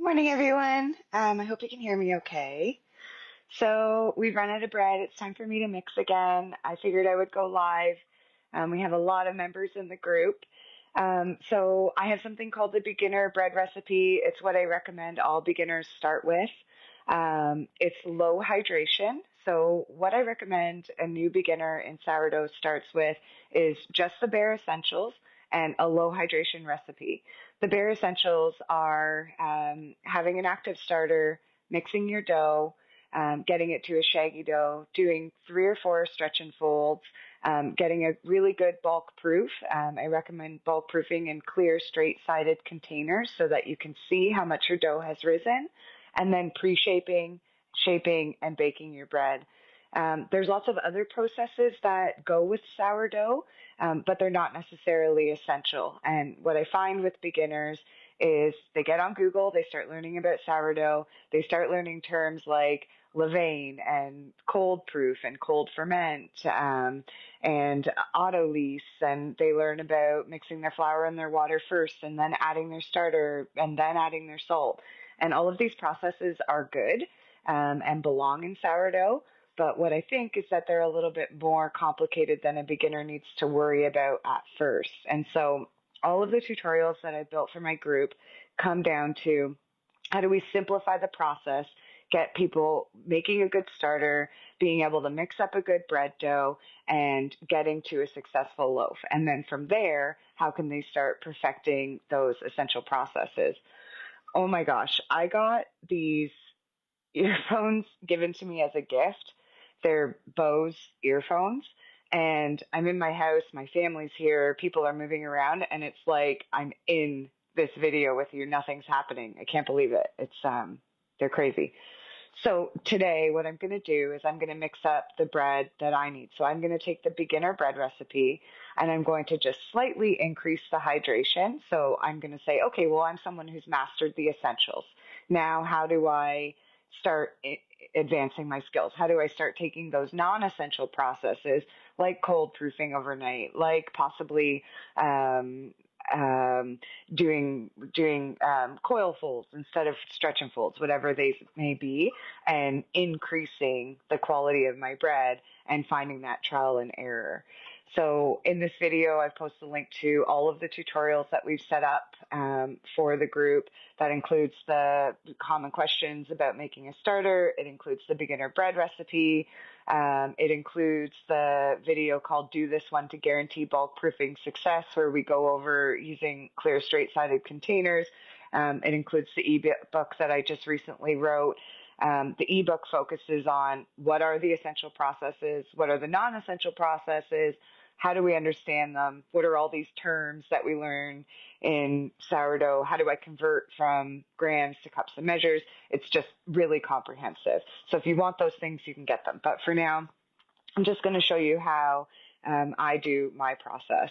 Morning, everyone. I hope you can hear me okay. So we've run out of bread. It's time for me to mix again. I figured I would go live. We have a lot of members in the group. So I have something called the beginner bread recipe. It's what I recommend all beginners start with. It's low hydration. So what I recommend a new beginner in sourdough starts with is just the bare essentials and a low hydration recipe. The bare essentials are having an active starter, mixing your dough, getting it to a shaggy dough, doing 3 or 4 stretch and folds, getting a really good bulk proof. I recommend bulk proofing in clear, straight-sided containers so that you can see how much your dough has risen, and then pre-shaping, shaping, and baking your bread. There's lots of other processes that go with sourdough, but they're not necessarily essential. And what I find with beginners is they get on Google, they start learning about sourdough, they start learning terms like levain and cold proof and cold ferment and auto lease, and they learn about mixing their flour and their water first and then adding their starter and then adding their salt. And all of these processes are good and belong in sourdough. But what I think is that they're a little bit more complicated than a beginner needs to worry about at first. And so all of the tutorials that I built for my group come down to how do we simplify the process, get people making a good starter, being able to mix up a good bread dough, and getting to a successful loaf. And then from there, how can they start perfecting those essential processes? Oh my gosh, I got these earphones given to me as a gift. They're Bose earphones. And I'm in my house, my family's here, people are moving around, and it's like I'm in this video with you. Nothing's happening. I can't believe it. They're crazy. So today, what I'm going to do is I'm going to mix up the bread that I need. So I'm going to take the beginner bread recipe and I'm going to just slightly increase the hydration. So I'm going to say, okay, well, I'm someone who's mastered the essentials. Now, how do I start advancing my skills? How do I start taking those non-essential processes like cold proofing overnight, like possibly um, doing coil folds instead of stretch and folds, whatever they may be, and increasing the quality of my bread and finding that trial and error. So in this video, I've posted a link to all of the tutorials that we've set up for the group. That includes the common questions about making a starter. It includes the beginner bread recipe. It includes the video called Do This One to Guarantee Bulk Proofing Success, where we go over using clear straight-sided containers. It includes the EBook that I just recently wrote. The ebook focuses on what are the essential processes, what are the non-essential processes, how do we understand them, what are all these terms that we learn in sourdough, how do I convert from grams to cups and measures. It's just really comprehensive. So if you want those things, you can get them. But for now, I'm just going to show you how I do my process.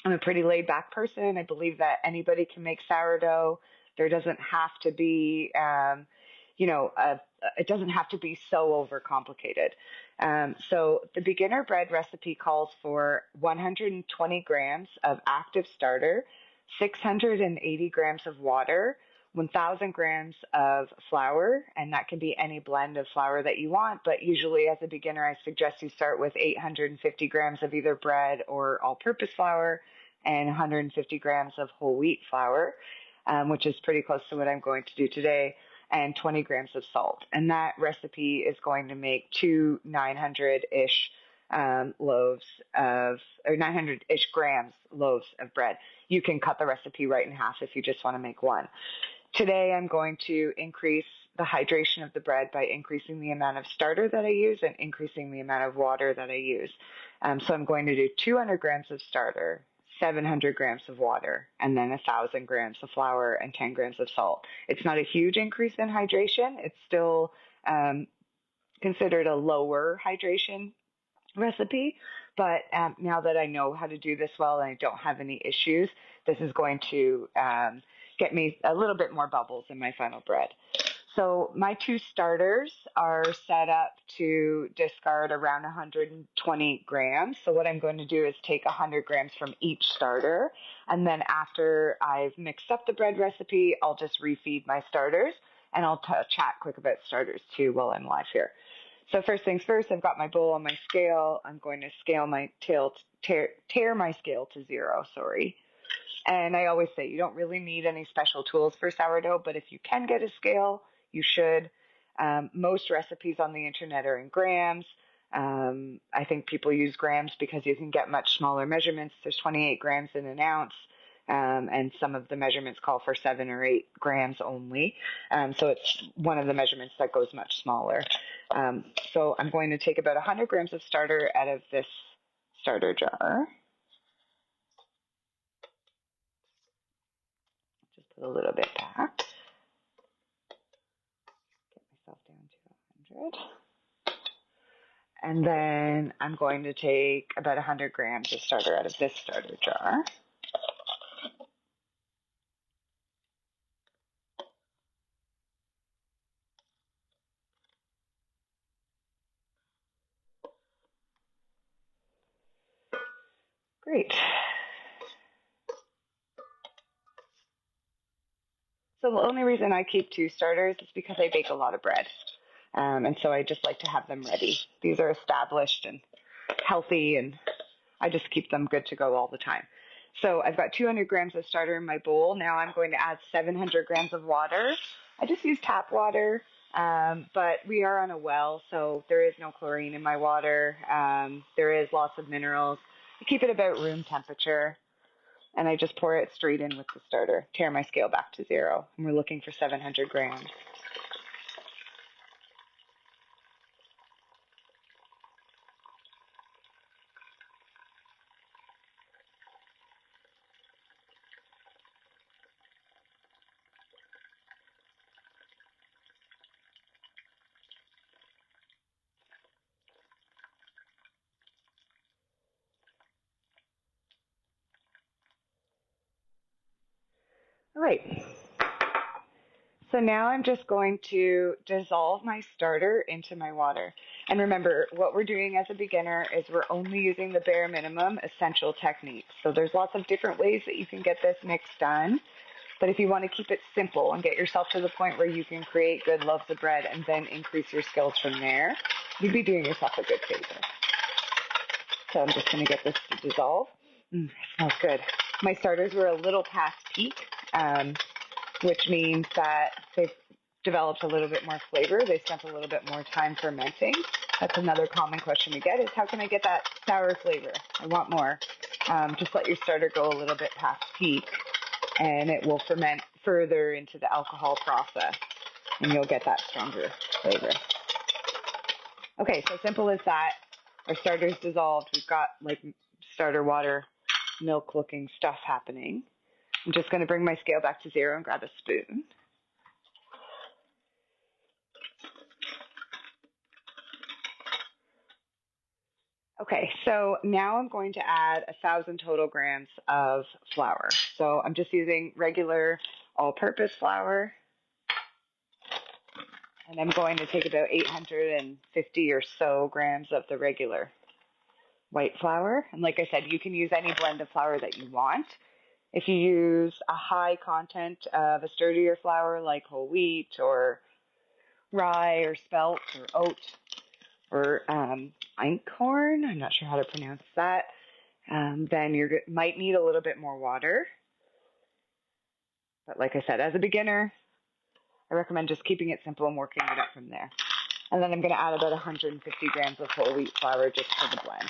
I'm a pretty laid back person. I believe that anybody can make sourdough. There doesn't have to be, it doesn't have to be so overcomplicated. So the beginner bread recipe calls for 120 grams of active starter, 680 grams of water, 1,000 grams of flour, and that can be any blend of flour that you want, but usually as a beginner, I suggest you start with 850 grams of either bread or all-purpose flour and 150 grams of whole wheat flour, which is pretty close to what I'm going to do today, and 20 grams of salt. And that recipe is going to make two 900-ish loaves of, or 900-ish grams loaves of bread. You can cut the recipe right in half if you just want to make one. Today I'm going to increase the hydration of the bread by increasing the amount of starter that I use and increasing the amount of water that I use. So I'm going to do 200 grams of starter, 700 grams of water, and then 1,000 grams of flour and 10 grams of salt. It's not a huge increase in hydration. It's still considered a lower hydration recipe, but now that I know how to do this well and I don't have any issues, this is going to get me a little bit more bubbles in my final bread. So my two starters are set up to discard around 120 grams. So what I'm going to do is take 100 grams from each starter. And then after I've mixed up the bread recipe, I'll just refeed my starters, and I'll chat quick about starters too while I'm live here. So first things first, I've got my bowl on my scale. I'm going to scale my tear my scale to 0, sorry. And I always say you don't really need any special tools for sourdough, but if you can get a scale, you should. Most recipes on the internet are in grams. I think people use grams because you can get much smaller measurements. There's 28 grams in an ounce, and some of the measurements call for 7 or 8 grams only. So it's one of the measurements that goes much smaller. So I'm going to take about 100 grams of starter out of this starter jar. Just put a little bit back. Get myself down to 100. And then I'm going to take about 100 grams of starter out of this starter jar. Great. So the only reason I keep 2 starters is because I bake a lot of bread. And so I just like to have them ready. These are established and healthy, and I just keep them good to go all the time. So I've got 200 grams of starter in my bowl. Now I'm going to add 700 grams of water. I just use tap water, but we are on a well, so there is no chlorine in my water. There is lots of minerals. I keep it about room temperature, and I just pour it straight in with the starter. Tear my scale back to 0, and we're looking for 700 grams. All right. So now I'm just going to dissolve my starter into my water. And remember, what we're doing as a beginner is we're only using the bare minimum essential techniques. So there's lots of different ways that you can get this mix done. But if you want to keep it simple and get yourself to the point where you can create good loaves of bread and then increase your skills from there, you'd be doing yourself a good favor. So I'm just going to get this to dissolve. It smells good. My starters were a little past peak, which means that they've developed a little bit more flavor. They spent a little bit more time fermenting. That's another common question we get is how can I get that sour flavor? I want more. Just let your starter go a little bit past peak, and it will ferment further into the alcohol process, and you'll get that stronger flavor. Okay, so simple as that. Our starter's dissolved. We've got like starter water, milk looking stuff happening. I'm just going to bring my scale back to 0 and grab a spoon. Okay, so now I'm going to add 1,000 total grams of flour. So I'm just using regular all-purpose flour. And I'm going to take about 850 or so grams of the regular white flour. And like I said, you can use any blend of flour that you want. If you use a high content of a sturdier flour like whole wheat or rye or spelt or oat or einkorn, I'm not sure how to pronounce that, then you might need a little bit more water. But like I said, as a beginner, I recommend just keeping it simple and working it up from there. And then I'm going to add about 150 grams of whole wheat flour just for the blend.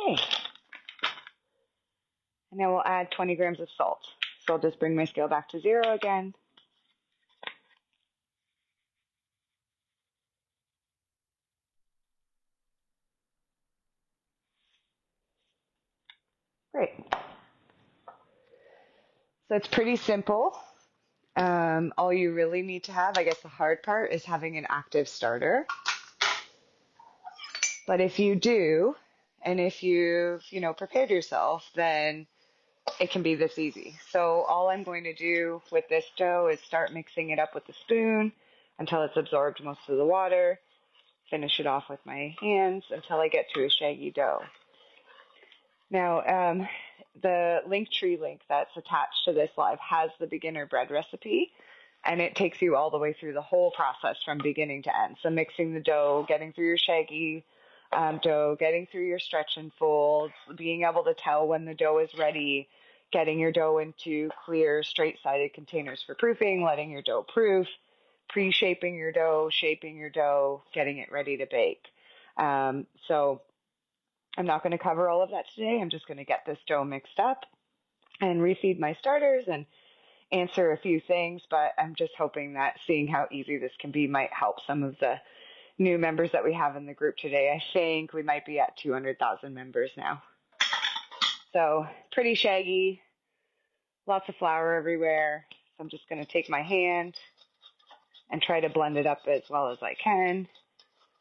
Okay. And now we'll add 20 grams of salt. So I'll just bring my scale back to 0 again. Great. So it's pretty simple. All you really need to have, I guess the hard part, is having an active starter. But if you do, and if you've, prepared yourself, then it can be this easy. So all I'm going to do with this dough is start mixing it up with a spoon until it's absorbed most of the water, finish it off with my hands until I get to a shaggy dough. Now, the Linktree link that's attached to this live has the beginner bread recipe, and it takes you all the way through the whole process from beginning to end. So mixing the dough, getting through your shaggy dough, getting through your stretch and folds, being able to tell when the dough is ready, getting your dough into clear, straight-sided containers for proofing, letting your dough proof, pre-shaping your dough, shaping your dough, getting it ready to bake. So I'm not going to cover all of that today. I'm just going to get this dough mixed up and refeed my starters and answer a few things, but I'm just hoping that seeing how easy this can be might help some of the new members that we have in the group today. I think we might be at 200,000 members now. So pretty shaggy, lots of flour everywhere. So I'm just going to take my hand and try to blend it up as well as I can.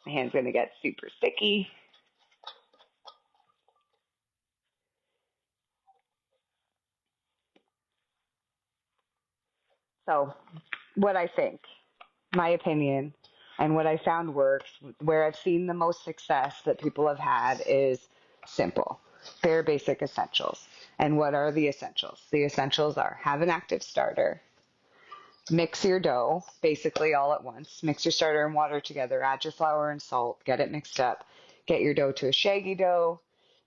My hand's going to get super sticky. So what I think, my opinion, and what I found works, where I've seen the most success that people have had is simple, bare basic essentials. And what are the essentials? The essentials are have an active starter, mix your dough basically all at once, mix your starter and water together, add your flour and salt, get it mixed up, get your dough to a shaggy dough,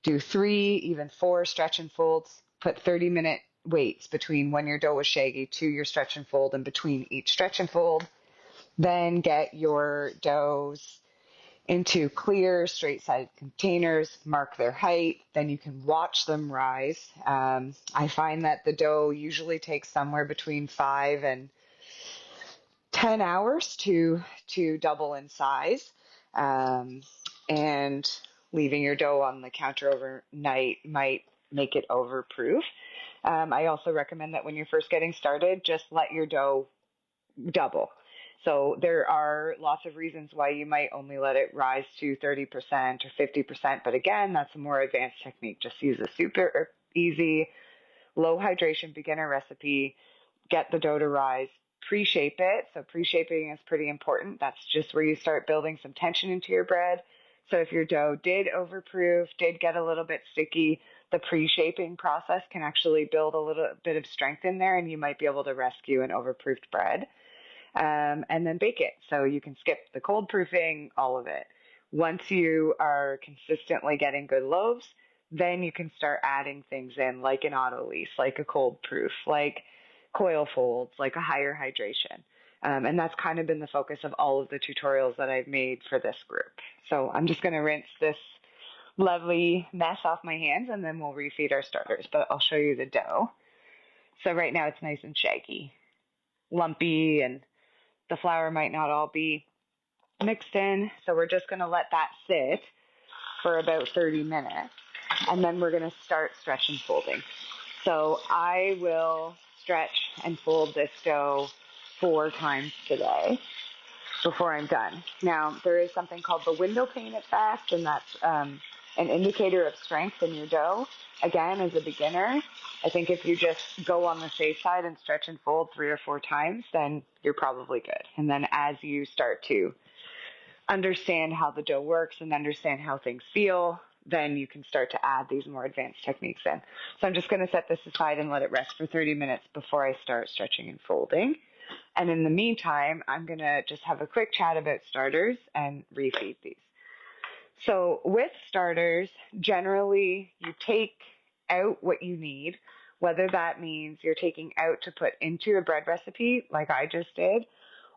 do 3, even 4 stretch and folds, put 30-minute waits between when your dough was shaggy to your stretch and fold and between each stretch and fold. Then get your doughs into clear, straight-sided containers, mark their height, then you can watch them rise. I find that the dough usually takes somewhere between 5 and 10 hours to double in size. And leaving your dough on the counter overnight might make it overproof. I also recommend that when you're first getting started, just let your dough double. So there are lots of reasons why you might only let it rise to 30% or 50%. But again, that's a more advanced technique. Just use a super easy, low hydration beginner recipe. Get the dough to rise. Pre-shape it. So pre-shaping is pretty important. That's just where you start building some tension into your bread. So if your dough did overproof, did get a little bit sticky, the pre-shaping process can actually build a little bit of strength in there, and you might be able to rescue an overproofed bread. And then bake it. So you can skip the cold proofing, all of it. Once you are consistently getting good loaves, then you can start adding things in like an auto lease, like a cold proof, like coil folds, like a higher hydration. And that's kind of been the focus of all of the tutorials that I've made for this group. So I'm just going to rinse this lovely mess off my hands and then we'll refeed our starters, but I'll show you the dough. So right now it's nice and shaggy, lumpy, and the flour might not all be mixed in. So we're just going to let that sit for about 30 minutes. And then we're going to start stretch and folding. So I will stretch and fold this dough 4 times today before I'm done. Now, there is something called the window pane at fast, and that's an indicator of strength in your dough. Again, as a beginner, I think if you just go on the safe side and stretch and fold 3 or 4 times, then you're probably good. And then as you start to understand how the dough works and understand how things feel, then you can start to add these more advanced techniques in. So I'm just going to set this aside and let it rest for 30 minutes before I start stretching and folding. And in the meantime, I'm going to just have a quick chat about starters and refeed these. So with starters, generally you take out what you need, whether that means you're taking out to put into a bread recipe like I just did,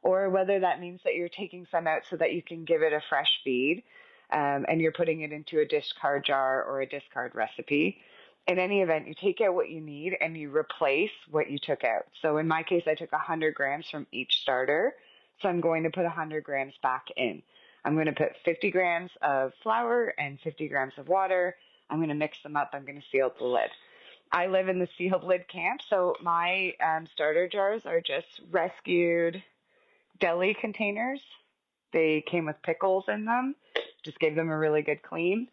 or whether that means that you're taking some out so that you can give it a fresh feed, and you're putting it into a discard jar or a discard recipe. In any event, you take out what you need and you replace what you took out. So in my case, I took 100 grams from each starter, so I'm going to put 100 grams back in. I'm going to put 50 grams of flour and 50 grams of water. I'm going to mix them up. I'm going to seal the lid. I live in the sealed lid camp, so my starter jars are just rescued deli containers. They came with pickles in them. Just gave them a really good clean.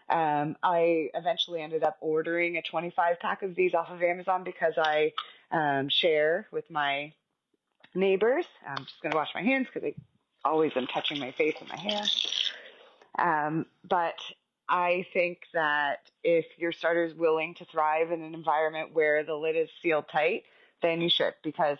I eventually ended up ordering a 25 pack of these off of Amazon because I share with my neighbors. I'm just going to wash my hands because I always am touching my face and my hair. But I think that if your starter is willing to thrive in an environment where the lid is sealed tight, then you should, because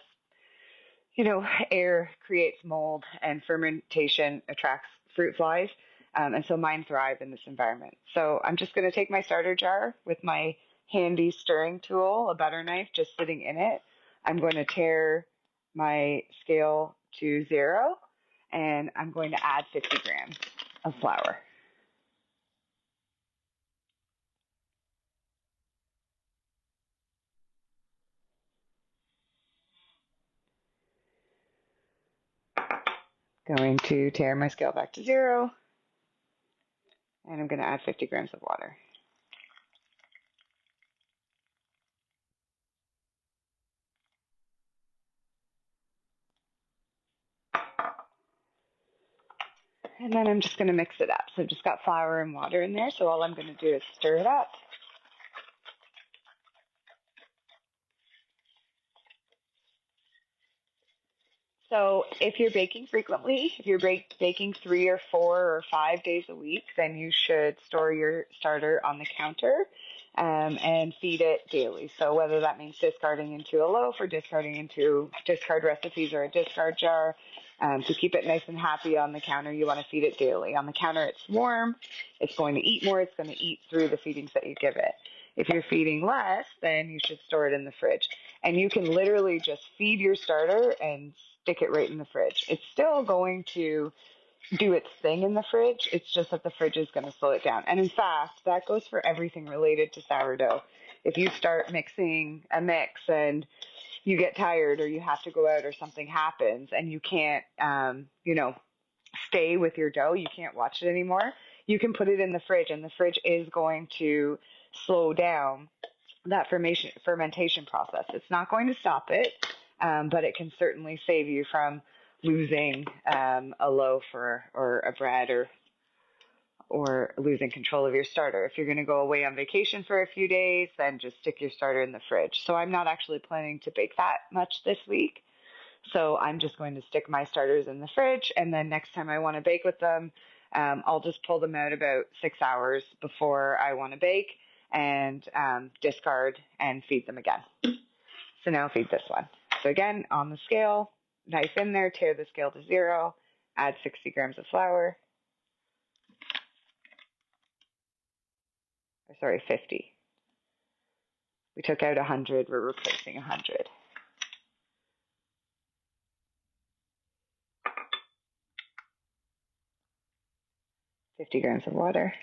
air creates mold and fermentation attracts fruit flies. And so mine thrive in this environment. So I'm just going to take my starter jar with my handy stirring tool, a butter knife, just sitting in it. I'm going to tear my scale to 0, and I'm going to add 50 grams of flour. Going to tear my scale back to 0, and I'm going to add 50 grams of water. And then I'm just going to mix it up. So I've just got flour and water in there, so all I'm going to do is stir it up. So if you're baking frequently, if you're baking 3 or 4 or 5 days a week, then you should store your starter on the counter and feed it daily. So whether that means discarding into a loaf or discarding into discard recipes or a discard jar, to keep it nice and happy on the counter, you want to feed it daily. On the counter, it's warm. It's going to eat more. It's going to eat through the feedings that you give it. If you're feeding less, then you should store it in the fridge. And you can literally just feed your starter and stick it right in the fridge. It's still going to do its thing in the fridge. It's just that the fridge is going to slow it down. And in fact, that goes for everything related to sourdough. If you start mixing a mix and you get tired or you have to go out or something happens and you can't, stay with your dough, you can't watch it anymore, you can put it in the fridge, and the fridge is going to slow down that fermentation process. It's not going to stop it, but it can certainly save you from losing a loaf or a bread or losing control of your starter. If you're going to go away on vacation for a few days, then just stick your starter in the fridge. So I'm not actually planning to bake that much this week. So I'm just going to stick my starters in the fridge, and then next time I want to bake with them, I'll just pull them out about 6 hours before I want to bake and discard and feed them again. So now feed this one. So again, on the scale, knife in there, tear the scale to 0, add 60 grams of flour. 50. We took out 100, we're replacing 100. $50 grams of water.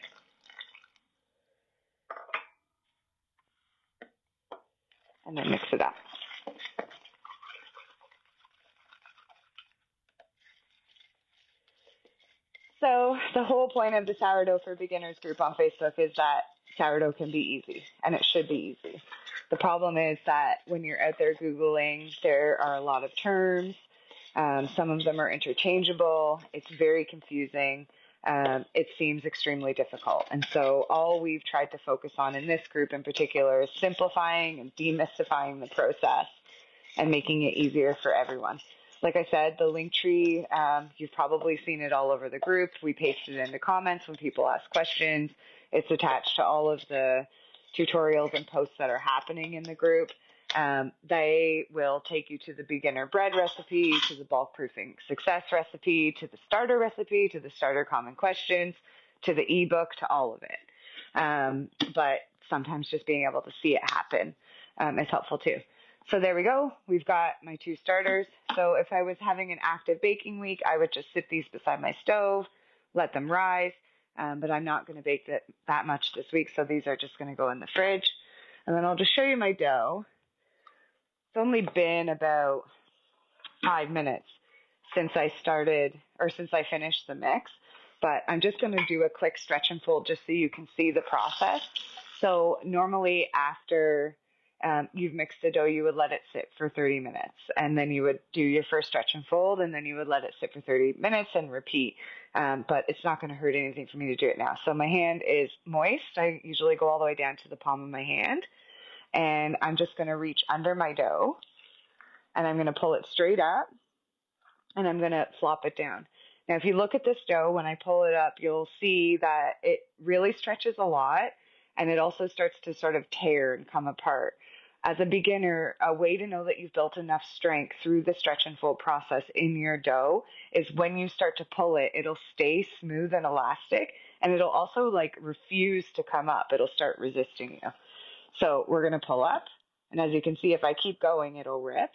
And then mix it up. So the whole point of the Sourdough for Beginners group on Facebook is that sourdough can be easy, and it should be easy. The problem is that when you're out there Googling, there are a lot of terms. Some of them are interchangeable. It's very confusing. It seems extremely difficult. And so all we've tried to focus on in this group in particular is simplifying and demystifying the process and making it easier for everyone. Like I said, the link tree, you've probably seen it all over the group. We paste it into comments when people ask questions. It's attached to all of the tutorials and posts that are happening in the group. They will take you to the beginner bread recipe, to the bulk proofing success recipe, to the starter recipe, to the starter common questions, to the ebook, to all of it. But sometimes just being able to see it happen is helpful too. So there we go. We've got my 2 starters. So if I was having an active baking week, I would just sit these beside my stove, let them rise. But I'm not going to bake that much this week, so these are just going to go in the fridge. And then I'll just show you my dough. It's only been about 5 minutes since I finished the mix. But I'm just going to do a quick stretch and fold just so you can see the process. So normally after you've mixed the dough, you would let it sit for 30 minutes. And then you would do your first stretch and fold, and then you would let it sit for 30 minutes and repeat. But it's not going to hurt anything for me to do it now. So my hand is moist. I usually go all the way down to the palm of my hand. And I'm just going to reach under my dough, and I'm going to pull it straight up, and I'm going to flop it down. Now, if you look at this dough, when I pull it up, you'll see that it really stretches a lot, and it also starts to sort of tear and come apart. As a beginner, a way to know that you've built enough strength through the stretch and fold process in your dough is when you start to pull it, it'll stay smooth and elastic, and it'll also like refuse to come up. It'll start resisting you. So we're going to pull up, and as you can see, if I keep going, it'll rip.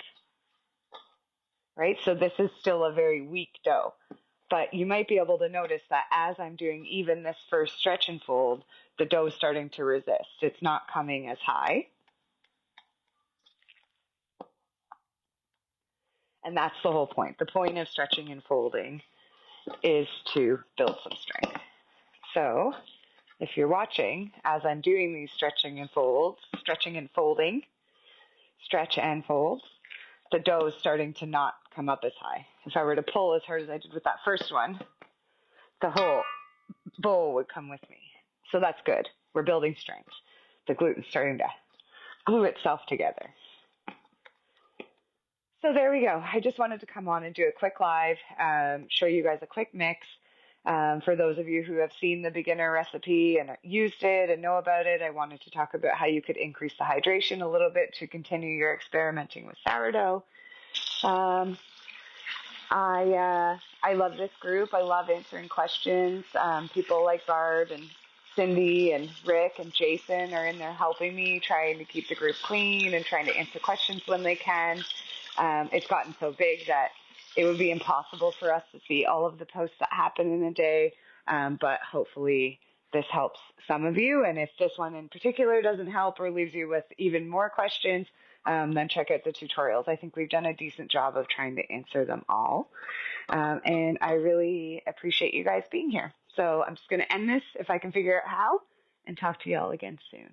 Right? So this is still a very weak dough. But you might be able to notice that as I'm doing even this first stretch and fold, the dough is starting to resist. It's not coming as high. And that's the whole point. The point of stretching and folding is to build some strength. So if you're watching, as I'm doing these stretching and folding, stretch and fold, the dough is starting to not come up as high. If I were to pull as hard as I did with that first one, the whole bowl would come with me. So that's good. We're building strength. The gluten's starting to glue itself together. So there we go. I just wanted to come on and do a quick live, show you guys a quick mix. For those of you who have seen the beginner recipe and used it and know about it, I wanted to talk about how you could increase the hydration a little bit to continue your experimenting with sourdough. I love this group. I love answering questions. People like Barb and Cindy and Rick and Jason are in there helping me, trying to keep the group clean and trying to answer questions when they can. It's gotten so big that it would be impossible for us to see all of the posts that happen in a day, but hopefully this helps some of you. And if this one in particular doesn't help or leaves you with even more questions, then check out the tutorials. I think we've done a decent job of trying to answer them all. And I really appreciate you guys being here. So I'm just going to end this if I can figure out how, and talk to you all again soon.